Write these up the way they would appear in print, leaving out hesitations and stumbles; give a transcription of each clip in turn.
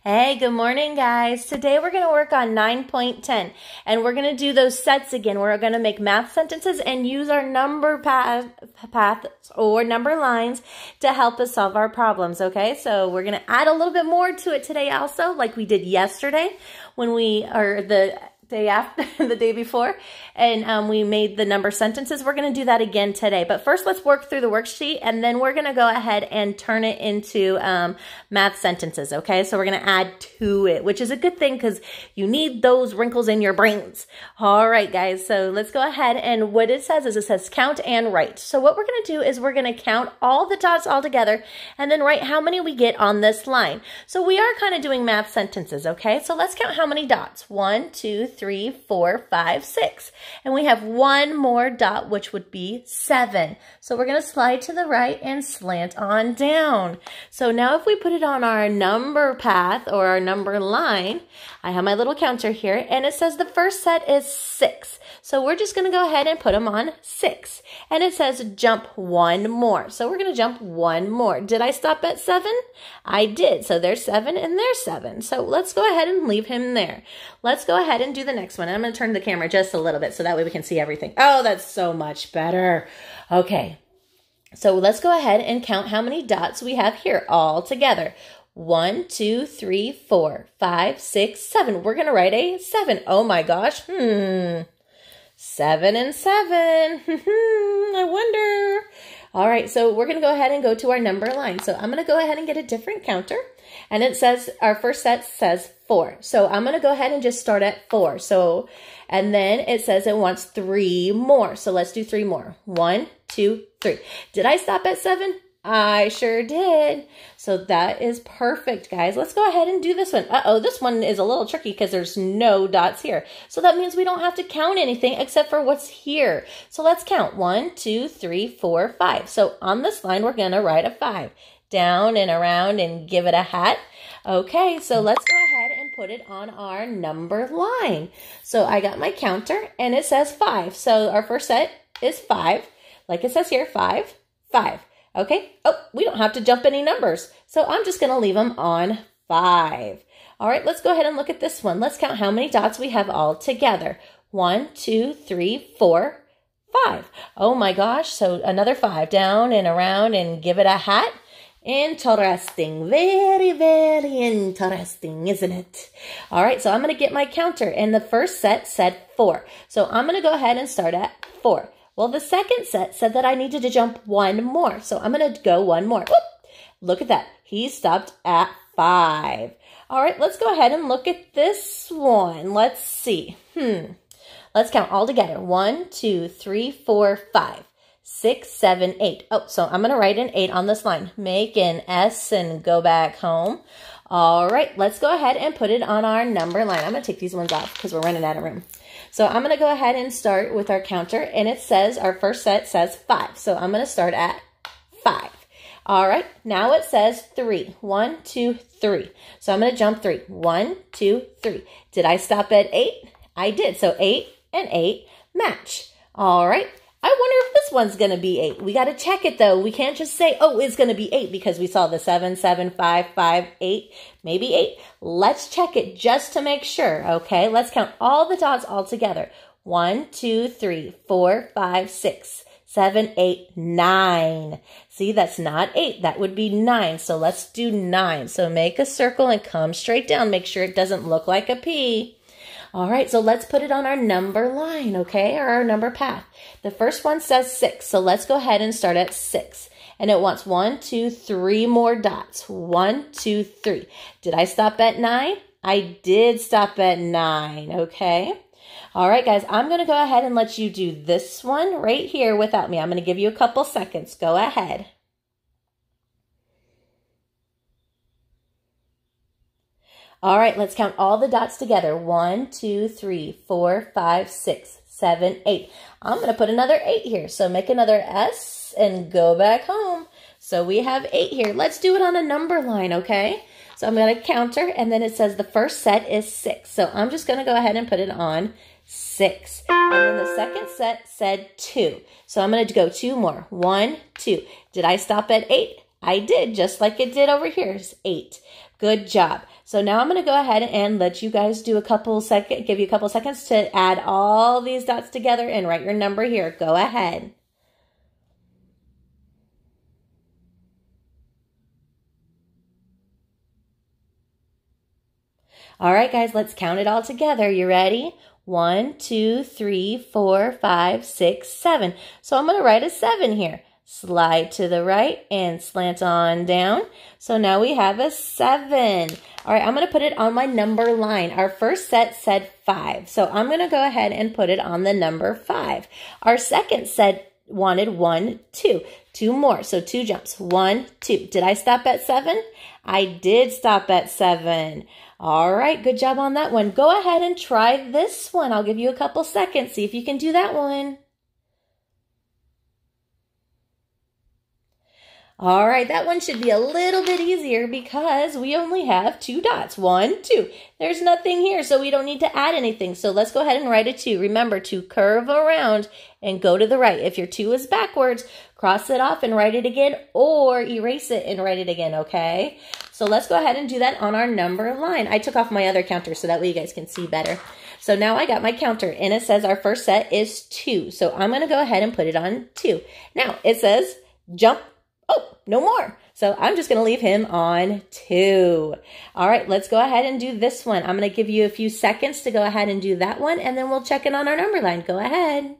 Hey, good morning, guys. Today we're going to work on 9.10, and we're going to do those sets again. We're going to make math sentences and use our number paths or number lines to help us solve our problems, okay? So we're going to add a little bit more to it today also, like we did yesterday when the day after, the day before, and we made the number sentences. We're going to do that again today. But first, let's work through the worksheet, and then we're going to go ahead and turn it into math sentences, okay? So we're going to add to it, which is a good thing because you need those wrinkles in your brains. All right, guys, so let's go ahead, and what it says is it says count and write. So what we're going to do is we're going to count all the dots all together and then write how many we get on this line. So we are kind of doing math sentences, okay? So let's count how many dots. 1, 2, 3, 4, 5, 6. And we have one more dot, which would be 7. So we're going to slide to the right and slant on down. So now if we put it on our number path or our number line, I have my little counter here, and it says the first set is 6. So we're just going to go ahead and put them on 6. And it says jump one more. So we're going to jump one more. Did I stop at 7? I did. So there's 7 and there's 7. So let's go ahead and leave him there. Let's go ahead and do the next one. I'm going to turn the camera just a little bit so that way we can see everything. Oh, that's so much better. Okay. So let's go ahead and count how many dots we have here all together. 1, 2, 3, 4, 5, 6, 7. We're going to write a 7. Oh my gosh. 7 and 7. I wonder. All right, so we're going to go ahead and go to our number line. So I'm going to go ahead and get a different counter. And it says, our first set says 4. So I'm going to go ahead and just start at 4. So, and then it says it wants 3 more. So let's do 3 more. 1, 2, 3. Did I stop at 7? I sure did. So that is perfect, guys. Let's go ahead and do this one. Uh-oh, this one is a little tricky because there's no dots here. So that means we don't have to count anything except for what's here. So let's count. 1, 2, 3, 4, 5. So on this line, we're going to write a 5. Down and around and give it a hat. Okay, so let's go ahead and put it on our number line. So I got my counter and it says 5. So our first set is 5. Like it says here, 5, 5. Okay. Oh, we don't have to jump any numbers. So I'm just going to leave them on 5. All right, let's go ahead and look at this one. Let's count how many dots we have all together. 1, 2, 3, 4, 5. Oh my gosh. So another 5. Down and around and give it a hat. Interesting. Very, very interesting, isn't it? All right, so I'm going to get my counter. And the first set said 4. So I'm going to go ahead and start at 4. Well, the second set said that I needed to jump one more. So I'm going to go one more. Whoop! Look at that. He stopped at 5. All right, let's go ahead and look at this one. Let's see. Let's count all together. 1, 2, 3, 4, 5, 6, 7, 8. Oh, so I'm going to write an 8 on this line. Make an S and go back home. All right, let's go ahead and put it on our number line. I'm going to take these ones off because we're running out of room. So I'm going to go ahead and start with our counter, and it says, our first set says 5. So I'm going to start at 5. All right, now it says 3. 1, 2, 3. So I'm going to jump 3. 1, 2, 3. Did I stop at 8? I did. So 8 and 8 match. All right. I wonder if this one's going to be 8. We got to check it, though. We can't just say, oh, it's going to be 8 because we saw the 7, 7, 5, 5, 8, maybe 8. Let's check it just to make sure, okay? Let's count all the dots all together. 1, 2, 3, 4, 5, 6, 7, 8, 9. See, that's not 8. That would be 9. So let's do 9. So make a circle and come straight down. Make sure it doesn't look like a P. All right, so let's put it on our number line, okay, or our number path. The first one says 6, so let's go ahead and start at 6. And it wants 1, 2, 3 more dots. 1, 2, 3. Did I stop at 9? I did stop at 9, okay? All right, guys, I'm going to go ahead and let you do this one right here without me. I'm going to give you a couple seconds. Go ahead. All right, let's count all the dots together. 1, 2, 3, 4, 5, 6, 7, 8. I'm going to put another 8 here. So make another S and go back home. So we have 8 here. Let's do it on a number line, okay? So I'm going to counter, and then it says the first set is 6. So I'm just going to go ahead and put it on 6. And then the second set said 2. So I'm going to go 2 more. 1, 2. Did I stop at 8? I did, just like it did over here. It's 8. Good job. So now I'm going to go ahead and let you guys do give you a couple seconds to add all these dots together and write your number here. Go ahead. All right, guys, let's count it all together. You ready? 1, 2, 3, 4, 5, 6, 7. So I'm going to write a 7 here. Slide to the right and slant on down. So now we have a 7. All right, I'm going to put it on my number line. Our first set said 5. So I'm going to go ahead and put it on the number 5. Our second set wanted 1, 2. 2 more. So 2 jumps. 1, 2. Did I stop at 7? I did stop at 7. All right, good job on that one. Go ahead and try this one. I'll give you a couple seconds. See if you can do that one. All right, that one should be a little bit easier because we only have 2 dots. 1, 2. There's nothing here, so we don't need to add anything. So let's go ahead and write a 2. Remember to curve around and go to the right. If your 2 is backwards, cross it off and write it again, or erase it and write it again, okay? So let's go ahead and do that on our number line. I took off my other counter so that way you guys can see better. So now I got my counter, and it says our first set is 2. So I'm going to go ahead and put it on 2. Now, it says jump. Oh, no more. So I'm just going to leave him on 2. All right, let's go ahead and do this one. I'm going to give you a few seconds to go ahead and do that one, and then we'll check in on our number line. Go ahead.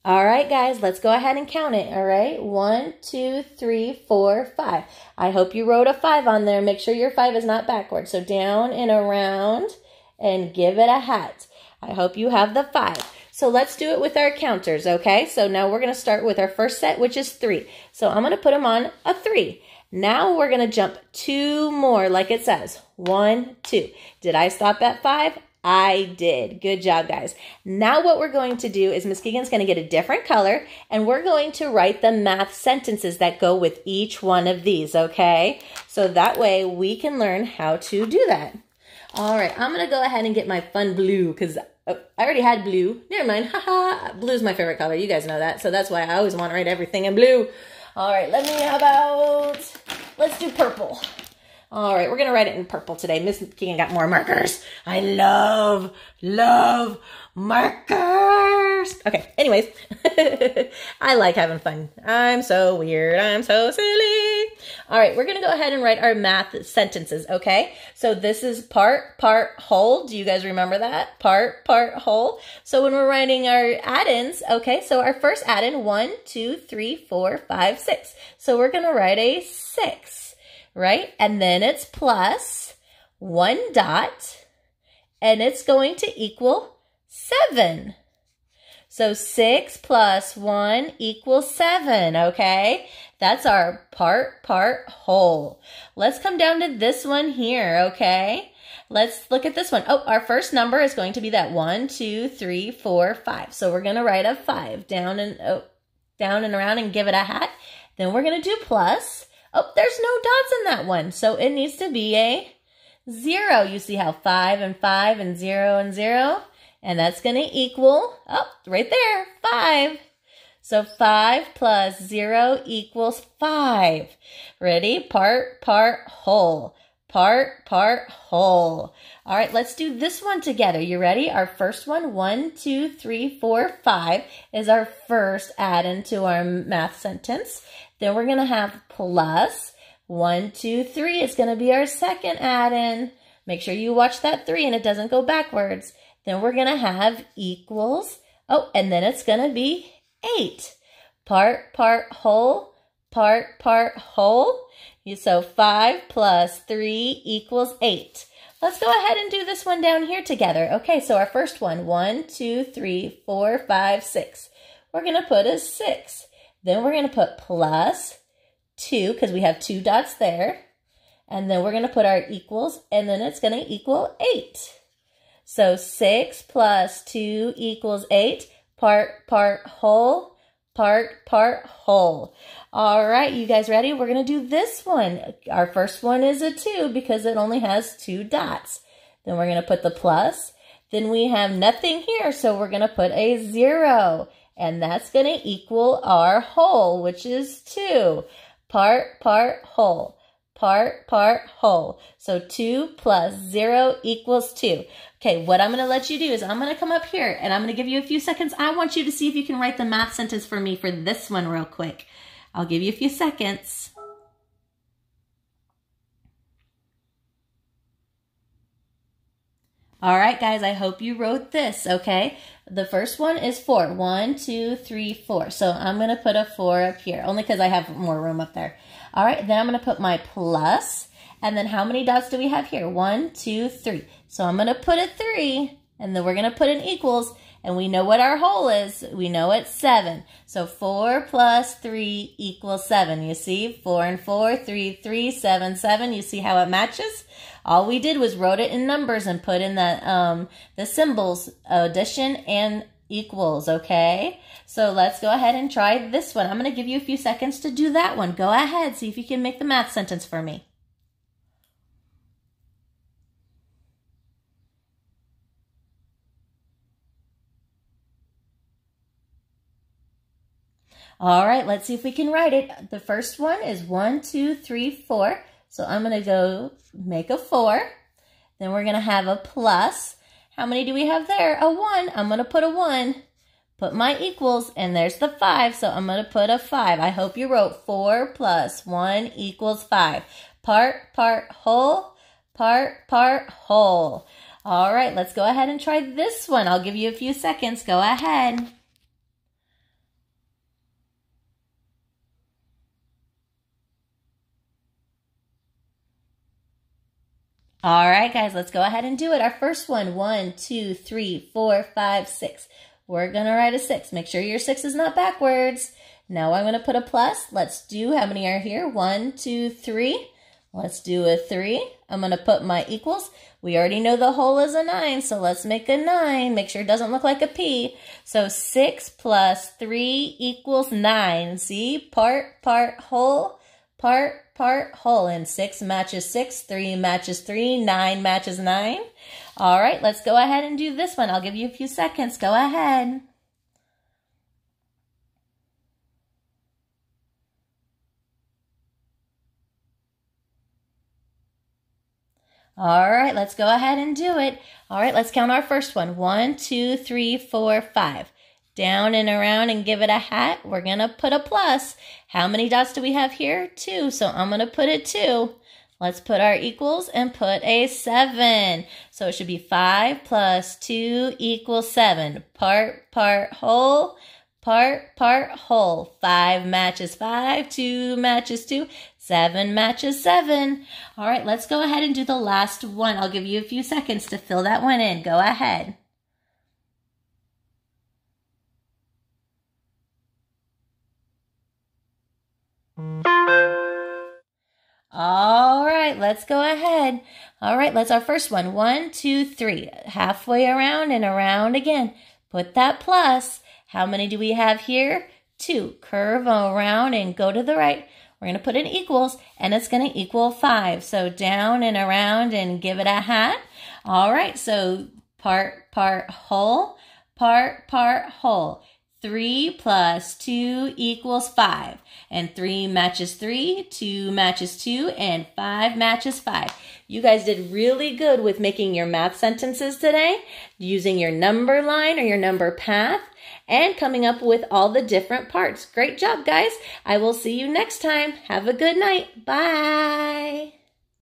All right, guys, let's go ahead and count it. All right, 1, 2, 3, 4, 5. I hope you wrote a 5 on there. Make sure your 5 is not backwards. So down and around and give it a hat. I hope you have the 5. So let's do it with our counters, okay? So now we're going to start with our first set, which is 3. So I'm going to put them on a 3. Now we're going to jump 2 more like it says. 1, 2. Did I stop at 5? I did. Good job, guys. Now what we're going to do is Miss Keegan's going to get a different color, and we're going to write the math sentences that go with each one of these, okay? So that way we can learn how to do that. All right, I'm going to go ahead and get my fun blue because I already had blue. Never mind. Haha. Blue's my favorite color. You guys know that. So that's why I always want to write everything in blue. All right, let's do purple. All right, we're going to write it in purple today. Miss Keegan got more markers. I love markers. Okay, anyways, I like having fun. I'm so weird. I'm so silly. All right, we're going to go ahead and write our math sentences, okay? So this is part, whole. Do you guys remember that? Part, whole. So when we're writing our add-ins, okay, so our first add-in, 1, 2, 3, 4, 5, 6. So we're going to write a 6, right? And then it's plus 1 dot, and it's going to equal 7. So 6 plus 1 equals 7, okay? That's our part, whole. Let's come down to this one here, okay? Let's look at this one. Oh, our first number is going to be that 1, 2, 3, 4, 5. So we're going to write a 5 down and around and give it a hat. Then we're going to do plus. Oh, there's no dots in that one, so it needs to be a 0. You see how 5 and 5 and 0 and 0? And that's going to equal, oh, right there, 5. So 5 plus 0 equals 5. Ready? Part, whole. Part, whole. All right, let's do this one together. You ready? Our first one, 1, 2, 3, 4, 5, is our first add-in to our math sentence. Then we're going to have plus 1, 2, 3 is going to be our second add-in. Make sure you watch that 3 and it doesn't go backwards. Then we're going to have equals. Oh, and then it's going to be 8. Part, whole. Part, whole. So 5 plus 3 equals 8. Let's go ahead and do this one down here together. Okay, so our first one, 1, 2, 3, 4, 5, 6. We're going to put a 6. Then we're going to put plus 2 because we have 2 dots there. And then we're going to put our equals, and then it's going to equal 8. So 6 plus 2 equals 8. Part, whole. Part, whole. All right, you guys ready? We're going to do this one. Our first one is a 2 because it only has 2 dots. Then we're going to put the plus. Then we have nothing here, so we're going to put a 0. and that's going to equal our whole, which is 2. Part, whole. Part, whole. So 2 plus 0 equals 2. Okay, what I'm going to let you do is I'm going to come up here and I'm going to give you a few seconds. I want you to see if you can write the math sentence for me for this one real quick. I'll give you a few seconds. All right, guys, I hope you wrote this, okay? The first one is 4. 1, 2, 3, 4. So I'm going to put a 4 up here, only because I have more room up there. All right, then I'm going to put my plus. And then how many dots do we have here? 1, 2, 3. So I'm going to put a 3, and then we're going to put an equals. And we know what our whole is. We know it's 7. So 4 plus 3 equals 7. You see? 4 and 4, 3, 3, 7, 7. You see how it matches? All we did was wrote it in numbers and put in the symbols, addition and equals, okay? So let's go ahead and try this one. I'm going to give you a few seconds to do that one. Go ahead. See if you can make the math sentence for me. All right, let's see if we can write it. The first one is 1, 2, 3, 4. So I'm going to go make a 4. Then we're going to have a plus. How many do we have there? A 1. I'm going to put a 1. Put my equals, and there's the 5. So I'm going to put a 5. I hope you wrote 4 plus 1 equals 5. Part, whole. Part, whole. All right, let's go ahead and try this one. I'll give you a few seconds. Go ahead. All right, guys, let's go ahead and do it. Our first one, 1, 2, 3, 4, 5, 6. We're going to write a 6. Make sure your 6 is not backwards. Now I'm going to put a plus. Let's do, how many are here? 1, 2, 3. Let's do a 3. I'm going to put my equals. We already know the whole is a 9, so let's make a 9. Make sure it doesn't look like a P. So 6 plus 3 equals 9. See? Part, whole. Part, whole. And 6 matches 6, 3 matches 3, 9 matches 9. All right, let's go ahead and do this one. I'll give you a few seconds. Go ahead. All right, let's go ahead and do it. All right, let's count our first one. 1, 2, 3, 4, 5. Down and around and give it a hat. We're going to put a plus. How many dots do we have here? 2. So I'm going to put a 2. Let's put our equals and put a 7. So it should be 5 plus 2 equals 7. Part, whole. Part, whole. 5 matches 5. 2 matches 2. 7 matches 7. All right, let's go ahead and do the last one. I'll give you a few seconds to fill that one in. Go ahead. All right, let's go ahead. All right, let's our first one. 1, 2, 3. Halfway around and around again. Put that plus. How many do we have here? 2. Curve around and go to the right. We're going to put in equals, and it's going to equal 5. So down and around and give it a hat. All right, so part, whole. Part, whole. 3 plus 2 equals 5. And 3 matches 3, 2 matches 2, and 5 matches 5. You guys did really good with making your math sentences today, using your number line or your number path, and coming up with all the different parts. Great job, guys. I will see you next time. Have a good night. Bye.